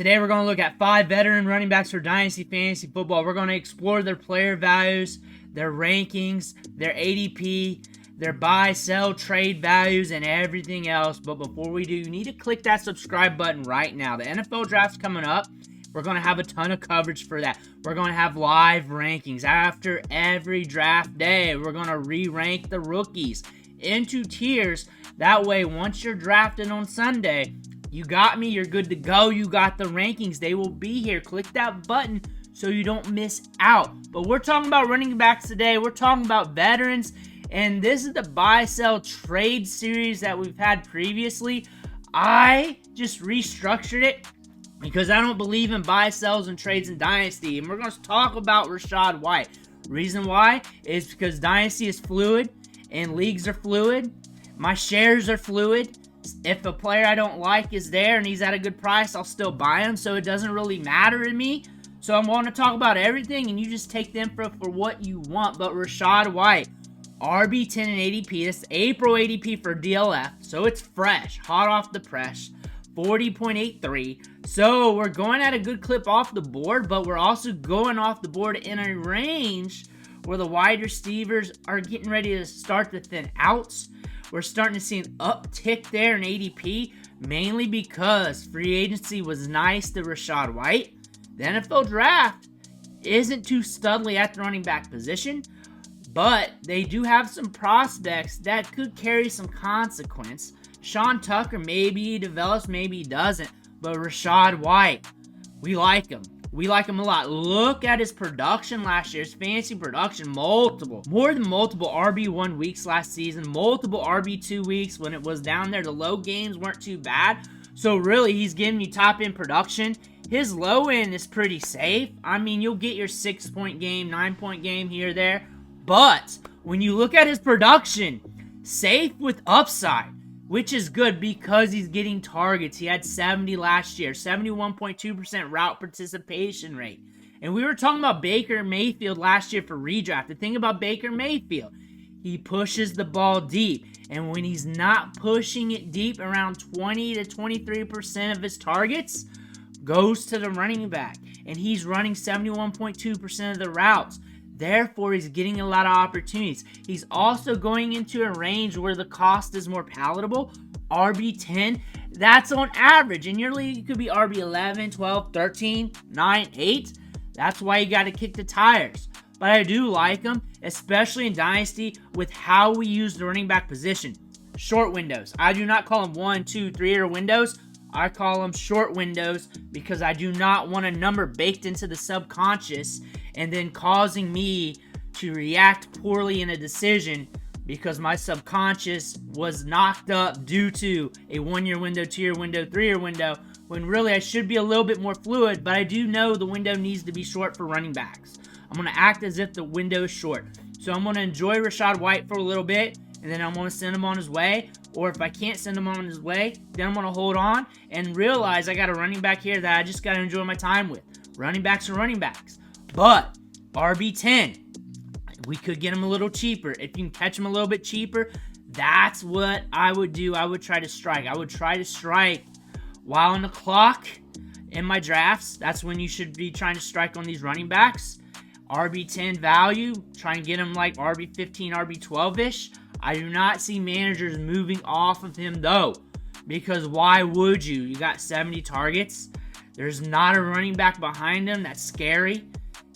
Today we're going to look at 5 veteran running backs for Dynasty Fantasy Football. We're going to explore their player values, their rankings, their ADP, their buy, sell, trade values, and everything else. But before we do, you need to click that subscribe button right now. The NFL draft's coming up. We're going to have a ton of coverage for that. We're going to have live rankings after every draft day. We're going to re-rank the rookies into tiers. That way, once you're drafted on Sunday, you got me, you're good to go. You got the rankings. They will be here. Click that button so you don't miss out. But we're talking about running backs today. We're talking about veterans. And this is the buy, sell, trade series that we've had previously. I just restructured it because I don't believe in buy, sells, and trades in Dynasty. And we're going to talk about Rashad White. Reason why is because Dynasty is fluid and leagues are fluid. My shares are fluid. If a player I don't like is there and he's at a good price, I'll still buy him. So it doesn't really matter to me. So I'm going to talk about everything and you just take them for what you want. But Rashad White, RB10 and ADP. This is April ADP for DLF. So it's fresh, hot off the press. 40.83. So we're going at a good clip off the board, but we're also going off the board in a range where the wide receivers are getting ready to start to thin out. We're starting to see an uptick there in ADP, mainly because free agency was nice to Rashad White. The NFL draft isn't too studly at the running back position, but they do have some prospects that could carry some consequence. Sean Tucker, maybe he develops, maybe he doesn't, but Rashad White, we like him. We like him a lot. Look at his production last year. His fantasy production, more than multiple RB1 weeks last season, multiple RB2 weeks when it was down there. The low games weren't too bad. So really, he's giving you top end production. His low end is pretty safe. I mean, you'll get your 6-point game, 9-point game here or there. But when you look at his production, safe with upside, which is good because he's getting targets. He had 70 last year, 71.2% route participation rate. And we were talking about Baker Mayfield last year for redraft. The thing about Baker Mayfield, he pushes the ball deep. And when he's not pushing it deep, around 20 to 23% of his targets goes to the running back. And he's running 71.2% of the routes. Therefore, he's getting a lot of opportunities. He's also going into a range where the cost is more palatable. RB10, that's on average. In your league, it could be RB11, 12, 13, 9, 8. That's why you got to kick the tires. But I do like him, especially in Dynasty, with how we use the running back position. Short windows. I do not call them 1, 2, 3 windows. I call them short windows because I do not want a number baked into the subconscious and then causing me to react poorly in a decision because my subconscious was knocked up due to a 1-year window, 2-year window, 3-year window, when really I should be a little bit more fluid, but I do know the window needs to be short for running backs. I'm going to act as if the window is short. So I'm going to enjoy Rashad White for a little bit, and then I'm going to send him on his way. Or if I can't send him on his way, then I'm going to hold on and realize I got a running back here that I just got to enjoy my time with. Running backs are running backs. But RB10, we could get him a little cheaper. If you can catch him a little bit cheaper, that's what I would do. I would try to strike. I would try to strike while on the clock in my drafts. That's when you should be trying to strike on these running backs. RB10 value, try and get him like RB15, RB12-ish. I do not see managers moving off of him though, because why would you? You got 70 targets. There's not a running back behind him. That's scary.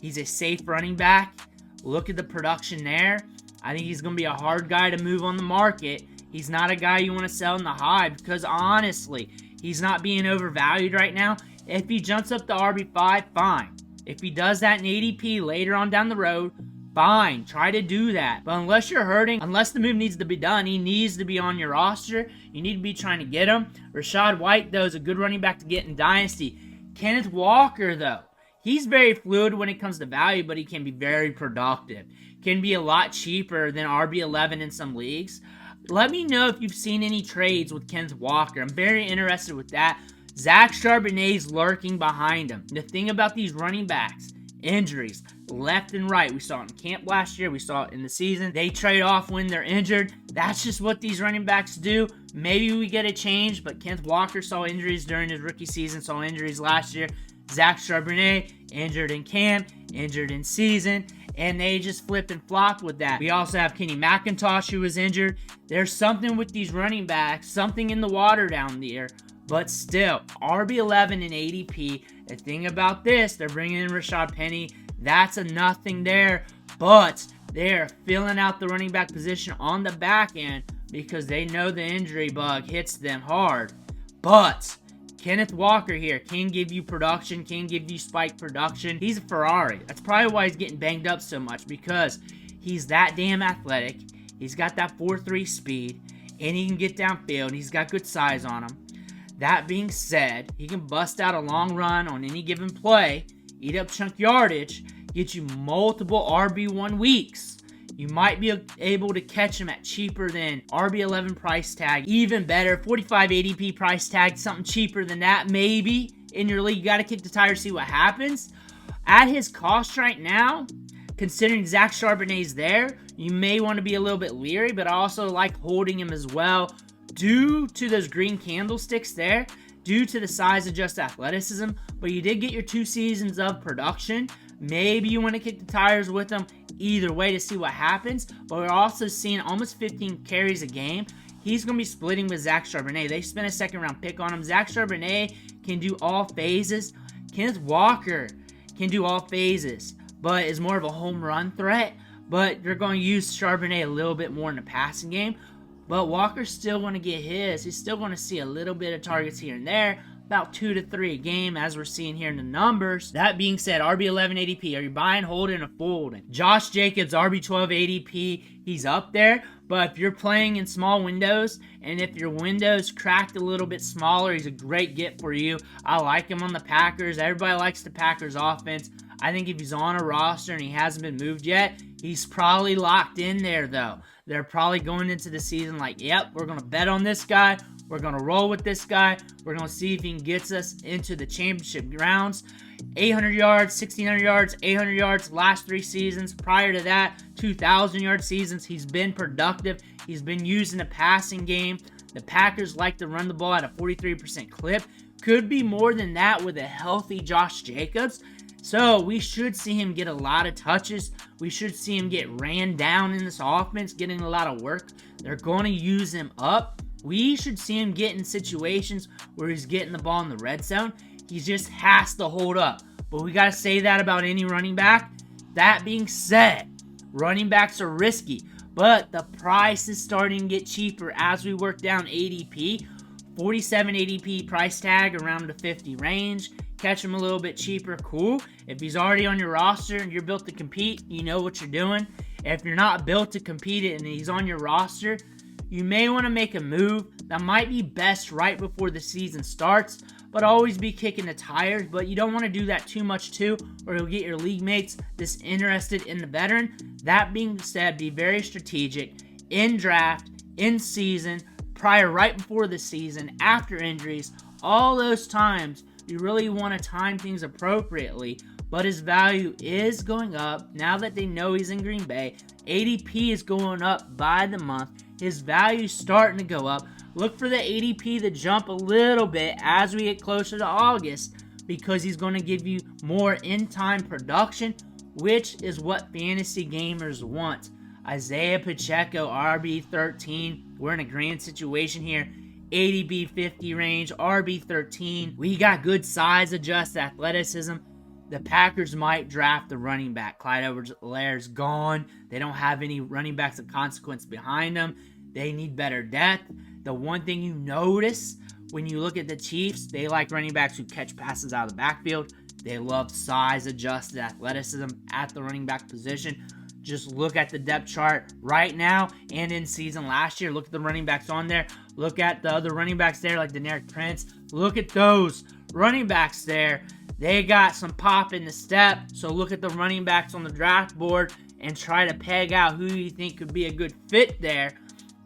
He's a safe running back. Look at the production there. I think he's going to be a hard guy to move on the market. He's not a guy you want to sell in the high because honestly, he's not being overvalued right now. If he jumps up to RB5, fine. If he does that in ADP later on down the road, fine, try to do that. But unless you're hurting, unless the move needs to be done, he needs to be on your roster. You need to be trying to get him. Rashad White, though, is a good running back to get in Dynasty. Kenneth Walker, though, he's very fluid when it comes to value, but he can be very productive. Can be a lot cheaper than RB11 in some leagues. Let me know if you've seen any trades with Kenneth Walker. I'm very interested with that. Zach Charbonnet's lurking behind him. The thing about these running backs Injuries, left and right. We saw it in camp last year. We saw it in the season. They trade off when they're injured. That's just what these running backs do. Maybe we get a change, but Kenneth Walker saw injuries during his rookie season, saw injuries last year. Zach Charbonnet, injured in camp, injured in season, and they just flip and flop with that. We also have Kenny McIntosh, who was injured. There's something with these running backs, something in the water down there. But still, RB11 and ADP. The thing about this, they're bringing in Rashad Penny. That's a nothing there. But they're filling out the running back position on the back end because they know the injury bug hits them hard. But Kenneth Walker here can give you production, can give you spike production. He's a Ferrari. That's probably why he's getting banged up so much, because he's that damn athletic. He's got that 4.3 speed, and he can get downfield, and he's got good size on him. That being said, he can bust out a long run on any given play, eat up chunk yardage, get you multiple RB1 weeks. You might be able to catch him at cheaper than RB11 price tag. Even better, 45 ADP price tag, something cheaper than that maybe in your league. You got to kick the tires, see what happens. At his cost right now, considering Zach Charbonnet's there, you may want to be a little bit leery, but I also like holding him as well. Due to those green candlesticks there, due to the size of just athleticism, but you did get your 2 seasons of production. Maybe you want to kick the tires with him either way to see what happens, but we're also seeing almost 15 carries a game. He's going to be splitting with Zach Charbonnet. They spent a second-round pick on him. Zach Charbonnet can do all phases. Kenneth Walker can do all phases, but is more of a home run threat, but you're going to use Charbonnet a little bit more in the passing game. But Walker's still going to get his. He's still going to see a little bit of targets here and there. About 2 to 3 a game, as we're seeing here in the numbers. That being said, RB11 ADP. Are you buying, holding, or folding? Josh Jacobs, RB12 ADP. He's up there. But if you're playing in small windows, and if your window's cracked a little bit smaller, he's a great get for you. I like him on the Packers. Everybody likes the Packers offense. I think if he's on a roster and he hasn't been moved yet, he's probably locked in there, though. They're probably going into the season like, yep, we're going to bet on this guy. We're going to roll with this guy. We're going to see if he can get us into the championship rounds. 800 yards, 1,600 yards, 800 yards last 3 seasons. Prior to that, 2,000-yard seasons. He's been productive. He's been used in the passing game. The Packers like to run the ball at a 43% clip. Could be more than that with a healthy Josh Jacobs. So we should see him get a lot of touches. We should see him get ran down in this offense, getting a lot of work. They're going to use him up. We should see him get in situations where he's getting the ball in the red zone. He just has to hold up. But we got to say that about any running back. That being said, running backs are risky, but the price is starting to get cheaper as we work down ADP. 47 ADP price tag around the 50 range. Catch him a little bit cheaper, cool. If he's already on your roster and you're built to compete, you know what you're doing. If you're not built to compete and he's on your roster, you may want to make a move that might be best right before the season starts, but always be kicking the tires. But you don't want to do that too much too, or you'll get your league mates disinterested in the veteran. That being said, be very strategic in draft, in season, prior, right before the season, after injuries, all those times. You really want to time things appropriately, but his value is going up now that they know he's in Green Bay. ADP is going up by the month. His value is starting to go up. Look for the ADP to jump a little bit as we get closer to August, because he's going to give you more in-time production, which is what fantasy gamers want. Isaiah Pacheco, RB13. We're in a grand situation here. ADP 50 range, RB13. We got good size, adjust, athleticism. The Packers might draft the running back. Clyde Edwards-Helaire's gone. They don't have any running backs of consequence behind them. They need better depth. The one thing you notice when you look at the Chiefs, they like running backs who catch passes out of the backfield. They love size, adjusted athleticism at the running back position. Just look at the depth chart right now and in season last year. Look at the running backs on there. Look at the other running backs there like Deneric Prince. Look at those running backs there. They got some pop in the step. So look at the running backs on the draft board and try to peg out who you think could be a good fit there.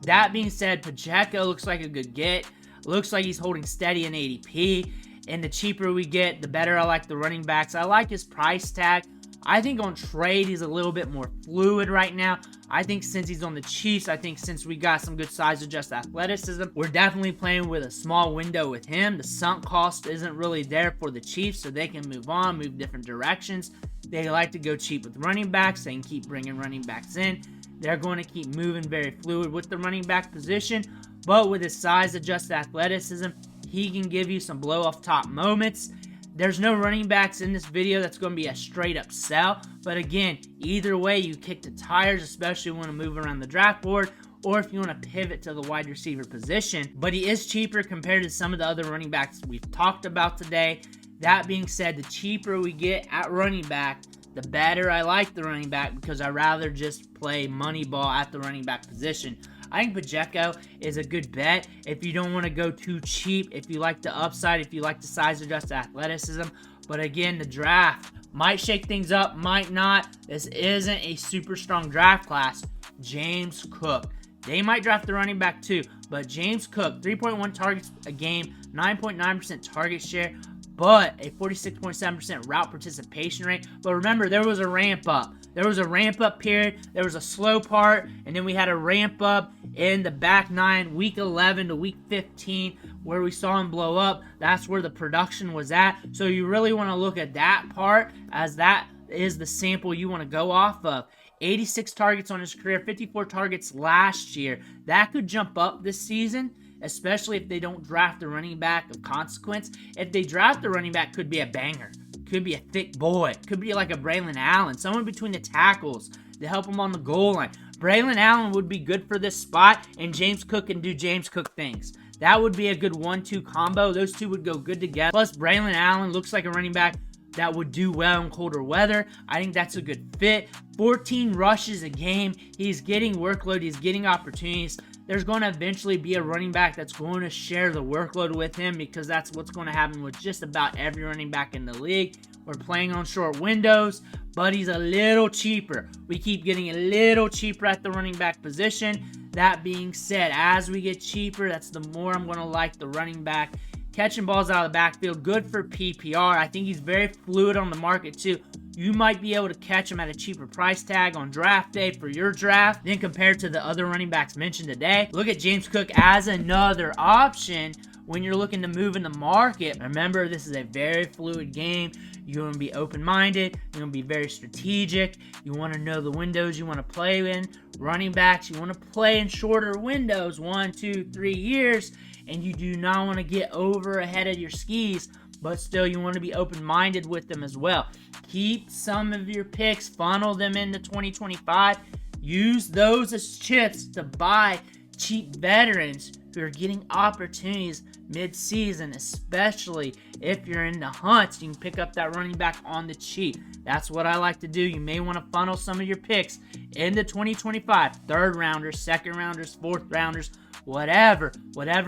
That being said, Pacheco looks like a good get. Looks like he's holding steady in ADP. And the cheaper we get, the better I like the running backs. I like his price tag. I think on trade, he's a little bit more fluid right now. I think since he's on the Chiefs, I think since we got some good size adjusted athleticism, we're definitely playing with a small window with him. The sunk cost isn't really there for the Chiefs, so they can move on, move different directions. They like to go cheap with running backs. They can keep bringing running backs in. They're going to keep moving very fluid with the running back position, but with his size adjusted athleticism, he can give you some blow off top moments. There's no running backs in this video that's going to be a straight up sell. But again, either way, you kick the tires, especially when you want to move around the draft board or if you want to pivot to the wide receiver position. But he is cheaper compared to some of the other running backs we've talked about today. That being said, the cheaper we get at running back, the better I like the running back because I'd rather just play money ball at the running back position. I think Peko is a good bet if you don't want to go too cheap, if you like the upside, if you like the size adjusted athleticism. But again, the draft might shake things up, might not. This isn't a super strong draft class. James Cook. They might draft the running back too, but James Cook, 3.1 targets a game, 9.9% target share, but a 46.7% route participation rate. But remember, there was a ramp up. There was a ramp up period. There was a slow part, and then we had a ramp up in the back 9, week 11 to week 15, where we saw him blow up. That's where the production was at. So you really want to look at that part, as that is the sample you want to go off of. 86 targets on his career, 54 targets last year. That could jump up this season, especially if they don't draft a running back of consequence. If they draft a running back, could be a banger. Could be a thick boy. Could be like a Braylon Allen. Someone between the tackles to help him on the goal line. Braylon Allen would be good for this spot, and James Cook can do James Cook things. That would be a good 1-2 combo. Those two would go good together. Plus, Braylon Allen looks like a running back that would do well in colder weather. I think that's a good fit. 14 rushes a game. He's getting workload. He's getting opportunities. There's going to eventually be a running back that's going to share the workload with him, because that's what's going to happen with just about every running back in the league. We're playing on short windows, but he's a little cheaper. We keep getting a little cheaper at the running back position. That being said, as we get cheaper, that's the more I'm going to like the running back. Catching balls out of the backfield, good for PPR. I think he's very fluid on the market too. You might be able to catch him at a cheaper price tag on draft day for your draft than compared to the other running backs mentioned today. Look at James Cook as another option when you're looking to move in the market. Remember, this is a very fluid game. You want to be open-minded. You want to be very strategic. You want to know the windows you want to play in. Running backs, you want to play in shorter windows, 1, 2, 3 years, and you do not want to get over ahead of your skis, but still you want to be open-minded with them as well. Keep some of your picks, funnel them into 2025. Use those as chips to buy cheap veterans who are getting opportunities mid-season, especially if you're in the hunt. You can pick up that running back on the cheap. That's what I like to do. You may want to funnel some of your picks into 2025. Third rounders, second rounders, fourth rounders, whatever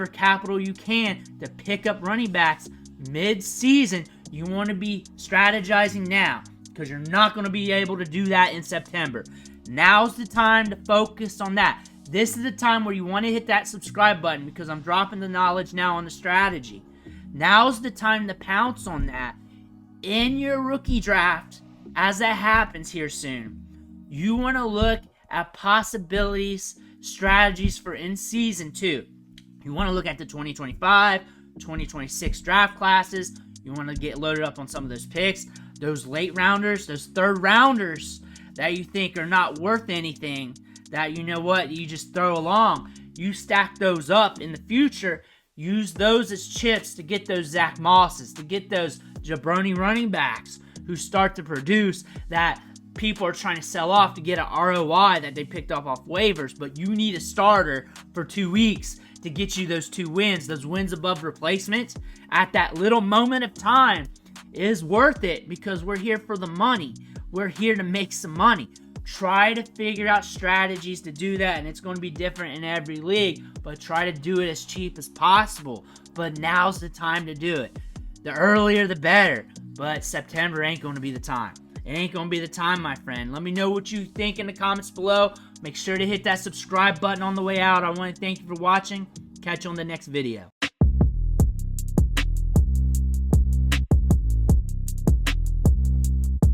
capital you can to pick up running backs mid-season. You want to be strategizing now, because you're not going to be able to do that in September. Now's the time to focus on that. This is the time where you want to hit that subscribe button, because I'm dropping the knowledge now on the strategy. Now's the time to pounce on that in your rookie draft as that happens here soon. You want to look at possibilities, strategies for in-season too. You want to look at the 2025, 2026 draft classes. You want to get loaded up on some of those picks. Those late rounders, those third rounders that you think are not worth anything, that you know what, you just throw along. You stack those up in the future. Use those as chips to get those Zach Mosses, to get those jabroni running backs who start to produce, that people are trying to sell off to get an ROI that they picked up off waivers. But you need a starter for 2 weeks to get you those 2 wins, those wins above replacement at that little moment of time is worth it, because we're here for the money. We're here to make some money. Try to figure out strategies to do that, and it's going to be different in every league, but try to do it as cheap as possible. But now's the time to do it. The earlier the better, but September ain't going to be the time. It ain't going to be the time, my friend. Let me know what you think in the comments below. Make sure to hit that subscribe button on the way out. I want to thank you for watching. Catch you on the next video.